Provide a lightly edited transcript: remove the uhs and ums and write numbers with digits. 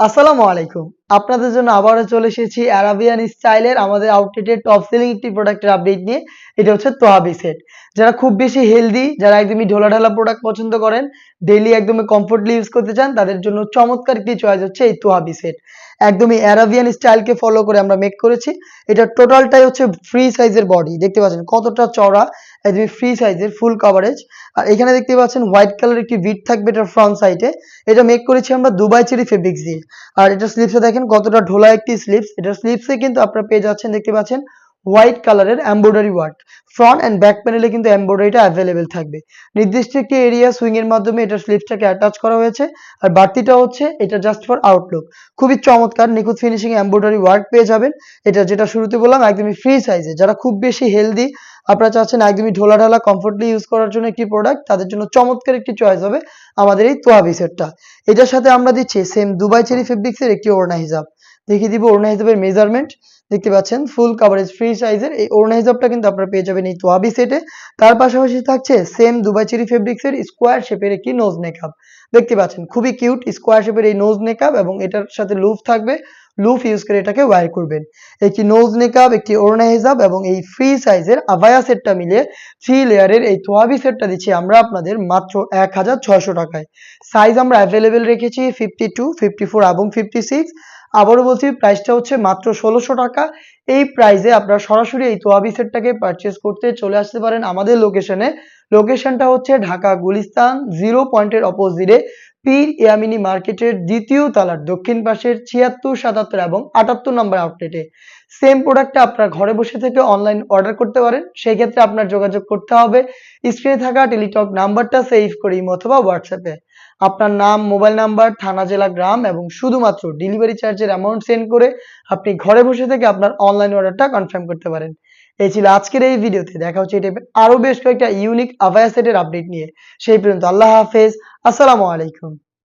আসসালামু আলাইকুম। আপনাদের জন্য আবারও চলে এসেছি আরাবিয়ান স্টাইলের আমাদের আউটলেটের টপ সেলিং একটি প্রোডাক্টের আপডেট নিয়ে। এটা হচ্ছে তোয়াবি সেট। যারা খুব বেশি হেলদি, যারা একদমই ঢোলাঢালা প্রোডাক্ট পছন্দ করেন, ডেইলি একদমই কমফোর্টলি ইউজ করতে চান, তাদের জন্য চমৎকার একটি চয়েস হচ্ছে এই তোয়াবি সেট। একদমই আরাবিয়ান স্টাইলকে ফলো করে আমরা মেক করেছি। এটা টোটালটাই হচ্ছে ফ্রি সাইজের বডি। দেখতে পাচ্ছেন কতটা চওড়া, একদমই ফ্রি সাইজের ফুল কভারেজ। আর এখানে দেখতে পাচ্ছেন হোয়াইট কালারের একটি বিট থাকবে এটার ফ্রন্ট সাইডে। এটা মেক করেছি আমরা দুবাই চেরি ফেব্রিক্স দিয়ে। আর এটা স্লিপসে দেখেন কতটা ঢোলা একটি স্লিপস। এটা স্লিপসে কিন্তু আপনারা পেয়ে যাচ্ছেন, দেখতে পাচ্ছেন হোয়াইট কালারের embroidery work. Front end back প্যানেলে কিন্তু এমব্রয়ডারিটা অ্যাভেলেবেল থাকবে। নির্দিষ্ট একটি এরিয়া সুইং এর মাধ্যমে এটা স্লিপসটাকে অ্যাটাচ করা হয়েছে। আর বাড়তিটা হচ্ছে এটা জাস্ট ফর আউটলুক। খুবই চমৎকার নিখুঁত ফিনিশিং এমব্রয়ডারি ওয়ার্ক পেয়ে যাবেন। এটা যেটা শুরুতে বললাম একদমই ফ্রি সাইজে। যারা খুব বেশি হেলদি, আপনারা চাচ্ছেন একদমই ঢোলাঢালা কমফোর্টলি ইউজ করার জন্য একটি প্রোডাক্ট, তাদের জন্য চমৎকার একটি চয়েস হবে আমাদের এই তোয়াবি সেটটা। এটার সাথে আমরা দিচ্ছি সেম দুবাই চেরি ফেব্রিক্সের একটি ওড়না হিজাব। দেখিয়ে দিব ওড়না হিজাবের মেজারমেন্ট। দেখতে পাচ্ছেন ফুল কভারেজ ফ্রি সাইজের এই ওড়না হিজাবটা কিন্তু আপনারা পেয়ে যাবেন এই তোয়াবি সেটে। তার পাশাপাশি থাকছে সেম দুবাই চেরি ফেব্রিক্সের স্কোয়ার শেপের একটি নোজ নেকআপ। দেখতে পাচ্ছেন খুবই কিউট স্কোয়ার শেপের এই নোজ নেকআপ, এবং এটার সাথে লুফ থাকবে। লুফ ইউজ করে এটাকে ওয়্যার করবেন। একটি নোজ নেকআপ, একটি ওড়না হিজাব এবং এই ফ্রি সাইজের আবায়া সেটটা মিলিয়ে 3 লেয়ারের এই তোয়াবি সেটটা দিচ্ছি আমরা আপনাদের মাত্র ১৬০০ টাকায়। সাইজ আমরা অ্যাভেলেবেল রেখেছি 52, 54 এবং 56। আবারও বলছি প্রাইসটা হচ্ছে মাত্র ১৬০০ টাকা। এই প্রাইসে আপনারা সরাসরি এই তোয়াবি সেটটাকে পারচেজ করতে চলে আসতে পারেন আমাদের লোকেশনে। লোকেশনটা হচ্ছে ঢাকা গুলিস্তান 0 পয়েন্টের অপোজিটে পীর ইয়ামিনী মার্কেটের দ্বিতীয় তলার দক্ষিণ পাশের ৭৬, ৭৭ এবং ৭৮ নম্বর আউটলেটে। সেম প্রোডাক্টটা আপনার ঘরে বসে থেকে অনলাইন অর্ডার করতে পারেন। সেই ক্ষেত্রে আপনার যোগাযোগ করতে হবে স্ক্রিনে থাকা টেলিটক নাম্বারটা সেভ করে ইমো অথবা হোয়াটসঅ্যাপে। আপনার নাম, মোবাইল নাম্বার, থানা, জেলা, গ্রাম এবং শুধুমাত্র ডেলিভারি চার্জের অ্যামাউন্ট সেন্ড করে আপনি ঘরে বসে থেকে আপনার অনলাইন অর্ডারটা কনফার্ম করতে পারেন। এই ছিল আজকের এই ভিডিওতে। দেখা হচ্ছে এই টাইপের আরো বেশ কয়েকটা ইউনিক আভায়া সেটের আপডেট নিয়ে। সেই পর্যন্ত আল্লাহ হাফেজ। আসসালামু আলাইকুম।